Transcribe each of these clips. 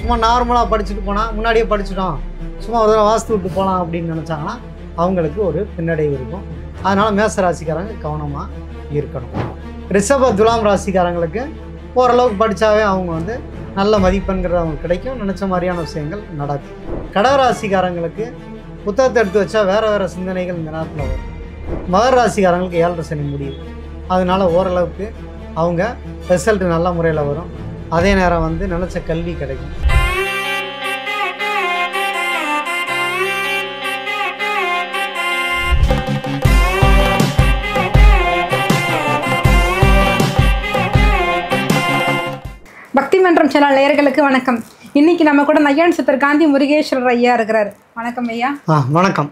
சும்மா நார்மலாக படிச்சுட்டு போனால் முன்னாடியே படிச்சுட்டோம், சும்மா ஒரு தடவை வாஸ்து விட்டு போகலாம் அப்படின்னு நினச்சாங்கன்னா அவங்களுக்கு ஒரு பின்னடைவு இருக்கும். அதனால் மேச ராசிக்காரங்க கவனமாக இருக்கணும். ரிஷப துலாம் ராசிக்காரங்களுக்கு ஓரளவுக்கு படித்தாவே அவங்க வந்து நல்ல மதிப்பெண்கிறது அவங்களுக்கு கிடைக்கும், நினச்ச மாதிரியான விஷயங்கள் நடக்கும். கடகராசிக்காரங்களுக்கு புத்தகத்தை எடுத்து வச்சா வேறு சிந்தனைகள் இந்த நேரத்தில் வரும். மகர ராசிக்காரங்களுக்கு 7.5 சனி முடியும், அதனால் ஓரளவுக்கு அவங்க ரிசல்ட் நல்ல முறையில் வரும். அதே நேரம் வந்து நினச்ச கல்வி கிடைக்கும். பக்தி மன்றம் சேனல் நேயர்களுக்கு வணக்கம். இன்னைக்கு நம்ம கூட நையான் சித்தர் காந்தி முருகேஸ்வரர் ஐயா இருக்கிறாரு. வணக்கம் ஐயா. வணக்கம்.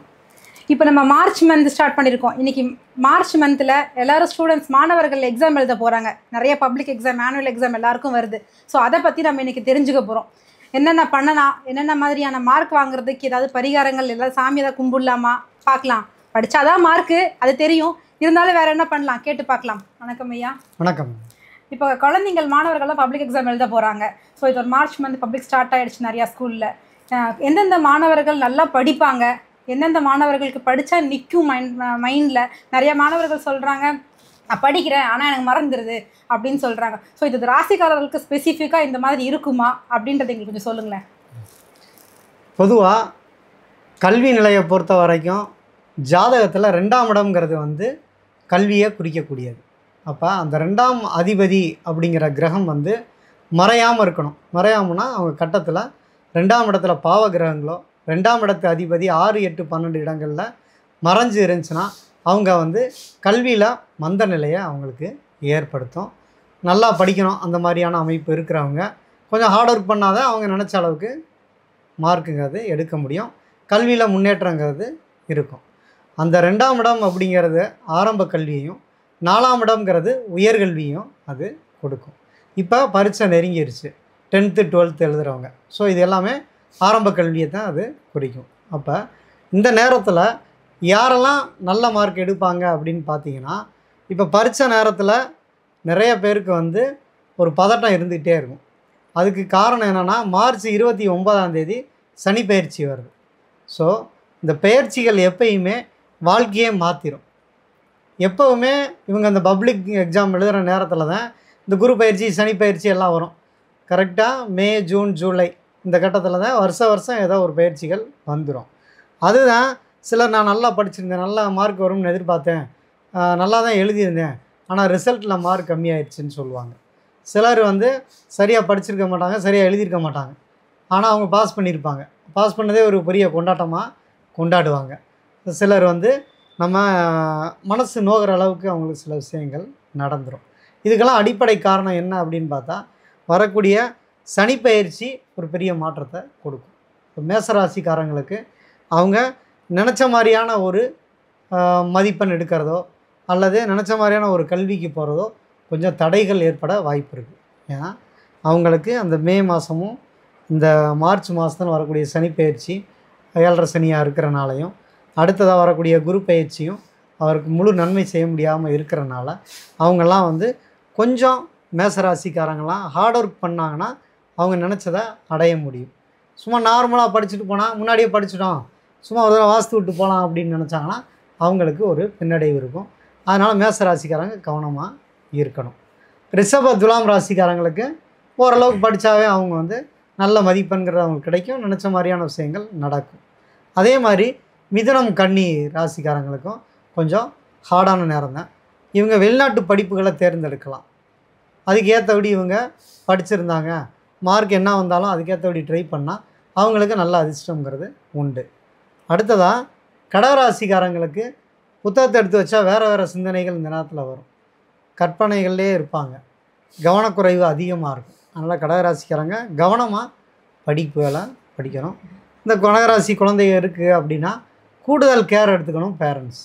இப்போ நம்ம மார்ச் மந்த் ஸ்டார்ட் பண்ணியிருக்கோம். இன்னைக்கு மார்ச் மந்தில் எல்லாரும் ஸ்டூடெண்ட்ஸ் மாணவர்கள் எக்ஸாம் எழுத போகிறாங்க. நிறைய பப்ளிக் எக்ஸாம், ஆனுவல் எக்ஸாம் எல்லாருக்கும் வருது. ஸோ அதை பற்றி நம்ம இன்றைக்கி தெரிஞ்சுக்க போகிறோம். என்னென்ன பண்ணலாம், என்னென்ன மாதிரியான மார்க் வாங்குறதுக்கு ஏதாவது பரிகாரங்கள், ஏதாவது சாமி ஏதாவது கும்பிடலாமா பார்க்கலாம். படித்தாதான் மார்க்கு அது தெரியும், இருந்தாலும் வேறு என்ன பண்ணலாம் கேட்டு பார்க்கலாம். வணக்கம் ஐயா. வணக்கம். இப்போ குழந்தைங்கள் மாணவர்கள்லாம் பப்ளிக் எக்ஸாம் எழுத போகிறாங்க. ஸோ இது ஒரு மார்ச் மந்த் பப்ளிக் ஸ்டார்ட் ஆகிடுச்சு நிறையா ஸ்கூலில். எந்தெந்த மாணவர்கள் நல்லா படிப்பாங்க, எந்தெந்த மாணவர்களுக்கு படித்தா நிற்கும் மைண்டில். நிறைய மாணவர்கள் சொல்கிறாங்க நான் படிக்கிறேன் ஆனால் எனக்கு மறந்துடுது அப்படின்னு சொல்கிறாங்க. ஸோ இது ராசிக்காரர்களுக்கு ஸ்பெசிஃபிக்காக இந்த மாதிரி இருக்குமா அப்படின்றத எங்களுக்கு கொஞ்சம் சொல்லுங்களேன். பொதுவாக கல்வி நிலையை பொறுத்த வரைக்கும் ஜாதகத்தில் 2ஆம் இடம்ங்கிறது வந்து கல்வியை குறிக்கக்கூடியது. அப்போ அந்த 2ஆம் அதிபதி அப்படிங்கிற கிரகம் வந்து மறையாமல் இருக்கணும். மறையாமன்னா அவங்க கட்டத்தில் 2ஆம் இடத்துல பாவ கிரகங்களோ, 2ஆம் இடத்து அதிபதி 6, 8, 12 இடங்களில் மறைஞ்சு இருந்துச்சுன்னா அவங்க வந்து கல்வியில் மந்த நிலையை அவங்களுக்கு ஏற்படுத்தும். நல்லா படிக்கணும் அந்த மாதிரியான அமைப்பு இருக்கிறவங்க கொஞ்சம் ஹார்ட் ஒர்க் பண்ணாதான் அவங்க நினச்ச அளவுக்கு மார்க்குங்கிறது எடுக்க முடியும், கல்வியில் முன்னேற்றங்கிறது இருக்கும். அந்த 2ஆம் இடம் அப்படிங்கிறது ஆரம்ப கல்வியையும், 4ஆம் இடம்ங்கிறது உயர்கல்வியும் அது கொடுக்கும். இப்போ பரீட்சை நெருங்கிருச்சு, 10th 12th எழுதுகிறவங்க. ஸோ இது எல்லாமே ஆரம்ப கல்வியை தான் அது குறிக்கும். அப்போ இந்த நேரத்தில் யாரெல்லாம் நல்ல மார்க் எடுப்பாங்க அப்படின்னு பார்த்தீங்கன்னா, இப்போ பரீட்சை நேரத்தில் நிறைய பேருக்கு வந்து ஒரு பதட்டம் இருந்துகிட்டே இருக்கும். அதுக்கு காரணம் என்னென்னா, மார்ச் 29ஆம் தேதி சனி பயிற்சி வருது. ஸோ இந்த பயிற்சிகள் எப்பயுமே வாழ்க்கையே மாற்றிடும். எப்போவுமே இவங்க அந்த பப்ளிக் எக்ஸாம் எழுதுகிற நேரத்தில் தான் இந்த குரு பயிற்சி, சனி பயிற்சி எல்லாம் வரும். கரெக்டாக மே, ஜூன், ஜூலை இந்த கட்டத்தில் தான் வருஷம் ஏதோ ஒரு பயிற்சிகள் வந்துடும். அதுதான் சிலர் நான் நல்லா படிச்சிருந்தேன், நல்லா மார்க் வரும்னு எதிர்பார்த்தேன், நல்லா தான் எழுதியிருந்தேன், ஆனால் ரிசல்ட்டில் மார்க் கம்மியாயிடுச்சுன்னு சொல்லுவாங்க. சிலர் வந்து சரியாக படிச்சிருக்க மாட்டாங்க, சரியாக எழுதியிருக்க மாட்டாங்க, ஆனால் அவங்க பாஸ் பண்ணியிருப்பாங்க. பாஸ் பண்ணதே ஒரு பெரிய கொண்டாட்டமாக கொண்டாடுவாங்க. சிலர் வந்து நம்ம மனசு நோகிற அளவுக்கு அவங்களுக்கு சில விஷயங்கள் நடந்துடும். இதுக்கெல்லாம் அடிப்படை காரணம் என்ன அப்படின்னு பார்த்தா, வரக்கூடிய சனி பயிற்சி ஒரு பெரிய மாற்றத்தை கொடுக்கும். இப்போ மேசராசிக்காரங்களுக்கு அவங்க நினச்ச மாதிரியான ஒரு மதிப்பெண் எடுக்கிறதோ அல்லது நினச்ச மாதிரியான ஒரு கல்விக்கு போகிறதோ கொஞ்சம் தடைகள் ஏற்பட வாய்ப்பு இருக்குது. ஏன்னா அவங்களுக்கு அந்த மே மாதமும் இந்த மார்ச் மாதத்தில் வரக்கூடிய சனி பயிற்சி 7.5 சனியாக இருக்கிறனாலையும், அடுத்ததாக வரக்கூடிய குரு பயிற்சியும் அவருக்கு முழு நன்மை செய்ய முடியாமல் இருக்கிறனால அவங்கெல்லாம் வந்து கொஞ்சம் மேசராசிக்காரங்களாம் ஹார்ட் ஒர்க் பண்ணாங்கன்னா அவங்க நினச்சதை அடைய முடியும். சும்மா நார்மலாக படிச்சுட்டு போனால் முன்னாடியே படிச்சுட்டோம், சும்மா ஒரு தடவை வாஸ்து விட்டு போகலாம் அப்படின்னு நினச்சாங்கன்னா அவங்களுக்கு ஒரு பின்னடைவு இருக்கும். அதனால் மேசராசிக்காரங்க கவனமாக இருக்கணும். ரிஷப துலாம் ராசிக்காரங்களுக்கு ஓரளவுக்கு படித்தாவே அவங்க வந்து நல்ல மதிப்பெண்கிறது அவங்களுக்கு கிடைக்கும், நினச்ச மாதிரியான விஷயங்கள் நடக்கும். அதே மாதிரி மிதுனம், கன்னி ராசிக்காரங்களுக்கும் கொஞ்சம் ஹார்டான நேரம் தான். இவங்க வெளிநாட்டு படிப்புகளை தேர்ந்தெடுக்கலாம். அதுக்கு ஏற்றபடி இவங்க படிச்சிருந்தாங்க, மார்க் என்ன வந்தாலும் அதுக்கேற்றபடி ட்ரை பண்ணால் அவங்களுக்கு நல்ல அதிர்ஷ்டங்கிறது உண்டு. அடுத்ததாக கடகராசிக்காரங்களுக்கு புத்தகத்தை எடுத்து வச்சா வேறு சிந்தனைகள் இந்த நேரத்தில் வரும், கற்பனைகள்லே இருப்பாங்க, கவனக்குறைவு அதிகமாக இருக்கும். அதனால் கடகராசிக்காரங்க கவனமாக படிப்புகளை படிக்கணும். இந்த கடகராசி குழந்தைங்க இருக்குது அப்படின்னா கூடுதல் கேர் எடுத்துக்கணும் பேரண்ட்ஸ்.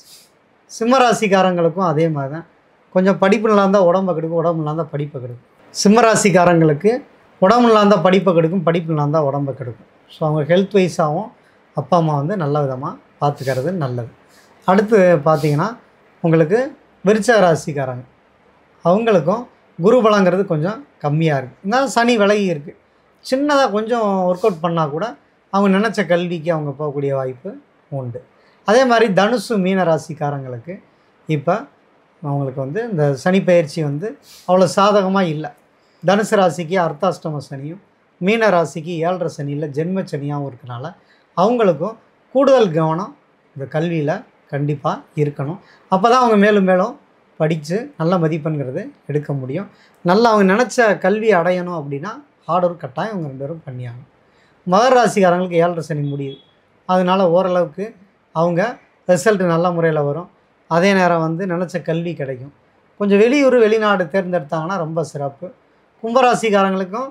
சிம்மராசிக்காரங்களுக்கும் அதே மாதிரி தான். கொஞ்சம் படிப்பு நல்லா இருந்தால் உடம்பை கெடுக்கும், உடம்பு நல்லா இருந்தால் படிப்பை கெடுக்கும். சிம்மராசிக்காரங்களுக்கு உடம்பு நல்லா இருந்தால் படிப்பை கெடுக்கும், படிப்பு நல்லா இருந்தால் உடம்பை கெடுக்கும். ஸோ அவங்க ஹெல்த் வைஸாகவும் அப்பா அம்மா வந்து நல்ல விதமாக பார்த்துக்கிறது நல்லது. அடுத்து பார்த்திங்கன்னா உங்களுக்கு விருச்சிக ராசிக்காரங்க, அவங்களுக்கும் குரு பலங்கிறது கொஞ்சம் கம்மியாக இருக்குது. இருந்தாலும் சனி விலகி இருக்குது. சின்னதாக கொஞ்சம் ஒர்க் அவுட் பண்ணால் கூட அவங்க நினச்ச கல்விக்கு அவங்க போகக்கூடிய வாய்ப்பு உண்டு. அதே மாதிரி தனுசு மீன ராசிக்காரங்களுக்கு இப்போ அவங்களுக்கு வந்து இந்த சனி பயிற்சி வந்து அவ்வளோ சாதகமாக இல்லை. தனுசு ராசிக்கு அர்த்தாஷ்டம சனியும், மீன ராசிக்கு 7.5 சனியில் ஜென்ம சனியாகவும் இருக்கனால அவங்களுக்கும் கூடுதல் கவனம் இந்த கல்வியில் கண்டிப்பாக இருக்கணும். அப்போ தான் அவங்க மேலும் மேலும் படித்து நல்ல மதிப்பெண்கிறது எடுக்க முடியும். நல்லா அவங்க நினச்ச கல்வி அடையணும் அப்படின்னா ஹார்ட் ஒர்க் கட்டாயம் அவங்க 2 பேரும் பண்ணியாகணும். மகர ராசிக்காரங்களுக்கு 7.5 சனி முடியுது. அதனால் ஓரளவுக்கு அவங்க ரிசல்ட் நல்ல முறையில் வரும். அதே நேரம் வந்து நினச்ச கல்வி கிடைக்கும். கொஞ்சம் வெளியூர் வெளிநாடு தேர்ந்தெடுத்தாங்கன்னா ரொம்ப சிறப்பு. கும்பராசிக்காரங்களுக்கும்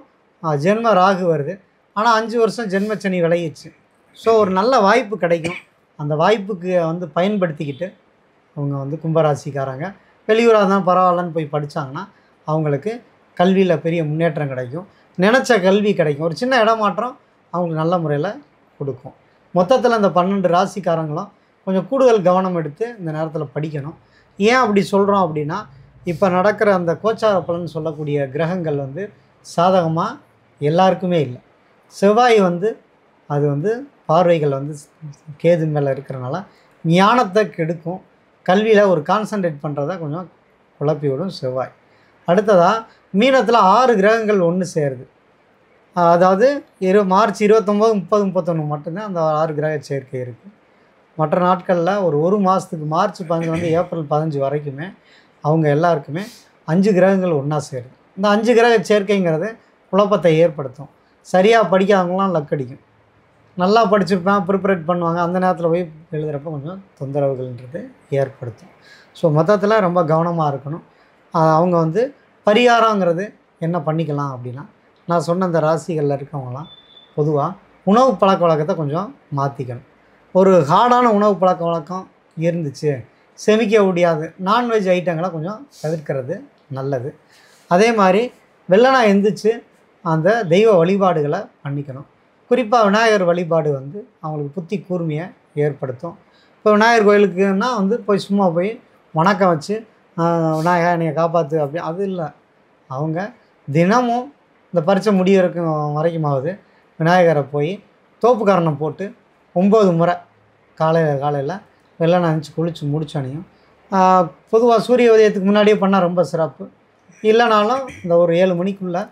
ஜென்ம ராகு வருது. ஆனால் 5 வருஷம் ஜென்மச்சனி விளையிடுச்சு. ஸோ ஒரு நல்ல வாய்ப்பு கிடைக்கும். அந்த வாய்ப்புக்கு வந்து பயன்படுத்திக்கிட்டு அவங்க வந்து கும்பராசிக்காரங்க வெளியூராக தான் பரவாயில்லன்னு போய் படித்தாங்கன்னா அவங்களுக்கு கல்வியில் பெரிய முன்னேற்றம் கிடைக்கும். நினச்ச கல்வி கிடைக்கும். ஒரு சின்ன இடமாற்றம் அவங்களுக்கு நல்ல முறையில் கொடுக்கும். மொத்தத்தில் இந்த 12 ராசிக்காரங்களும் கொஞ்சம் கூடுதல் கவனம் எடுத்து இந்த நேரத்தில் படிக்கணும். ஏன் அப்படி சொல்கிறோம் அப்படின்னா, இப்போ நடக்கிற அந்த கோச்சார பலன் சொல்லக்கூடிய கிரகங்கள் வந்து சாதகமாக எல்லாருக்குமே இல்லை. செவ்வாய் வந்து அது வந்து பார்வைகள் வந்து கேது மேலே இருக்கிறனால ஞானத்தை கெடுக்கும். கல்வியில் ஒரு கான்சன்ட்ரேட் பண்ணுறத கொஞ்சம் குழப்பி விடும் செவ்வாய். அடுத்ததாக மீனத்தில் 6 கிரகங்கள் ஒன்று சேருது. அதாவது மார்ச் 29, 30, 31 மட்டும்தான் அந்த 6 கிரக சேர்க்கை இருக்குது. மற்ற நாட்களில் ஒரு மாதத்துக்கு மார்ச் 15 வந்து ஏப்ரல் 15 வரைக்குமே அவங்க எல்லாருக்குமே 5 கிரகங்கள் ஒன்றா சேருது. இந்த 5 கிரக சேர்க்கைங்கிறது குழப்பத்தை ஏற்படுத்தும். சரியாக படிக்காதவங்களாம் லக் அடிக்கும். நல்லா படிச்சிருப்பேன், ப்ரிப்பரேட் பண்ணுவாங்க, அந்த நேரத்தில் போய் எழுதுகிறப்ப கொஞ்சம் தொந்தரவுகள்ன்றது ஏற்படுத்தும். ஸோ மொத்தத்தில் ரொம்ப கவனமாக இருக்கணும். அவங்க வந்து பரிகாரங்கிறது என்ன பண்ணிக்கலாம் அப்படின்னா, நான் சொன்ன இந்த ராசிகளில் இருக்கவங்களாம் பொதுவாக உணவு பழக்க வழக்கத்தை கொஞ்சம் மாற்றிக்கணும். ஒரு ஹார்டான உணவு பழக்க வழக்கம் இருந்துச்சு, செமிக்க முடியாது நான்வெஜ் ஐட்டங்களை கொஞ்சம் தவிர்க்கிறது நல்லது. அதே மாதிரி வெள்ளனா எந்திரிச்சு அந்த தெய்வ வழிபாடுகளை பண்ணிக்கணும். குறிப்பாக விநாயகர் வழிபாடு வந்து அவங்களுக்கு புத்தி கூர்மையை ஏற்படுத்தும். இப்போ விநாயகர் கோயிலுக்குன்னா வந்து போய் சும்மா போய் வணக்கம் வச்சு விநாயகர் என்னையை காப்பாற்று அப்படி அது இல்லை. அவங்க தினமும் இந்த பரீட்சை வரைக்குமாவது விநாயகரை போய் தோப்புக்காரணம் போட்டு 9 முறை காலையில் வெள்ளனை அணிச்சு குளித்து முடிச்சோனையும் பொதுவாக சூரிய உதயத்துக்கு முன்னாடியே பண்ணால் ரொம்ப சிறப்பு. இல்லைனாலும் இந்த ஒரு 7 மணிக்குள்ளே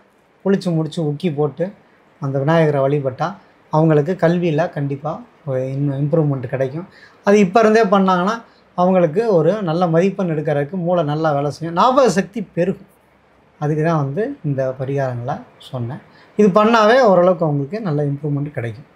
குளித்து முடித்து உக்கி போட்டு அந்த விநாயகரை வழிபட்டால் அவங்களுக்கு கல்வியில் கண்டிப்பாக இன்னும் இம்ப்ரூவ்மெண்ட் கிடைக்கும். அது இப்போ இருந்தே பண்ணாங்கன்னா அவங்களுக்கு ஒரு நல்ல மதிப்பெண் எடுக்கிறதுக்கு மூளை நல்லா வேலை செய்யும், ஞாபக சக்தி பெருகும். அதுக்கு தான் வந்து இந்த பரிகாரங்களை சொன்னேன். இது பண்ணாவே ஓரளவுக்கு அவங்களுக்கு நல்ல இம்ப்ரூவ்மெண்ட் கிடைக்கும்.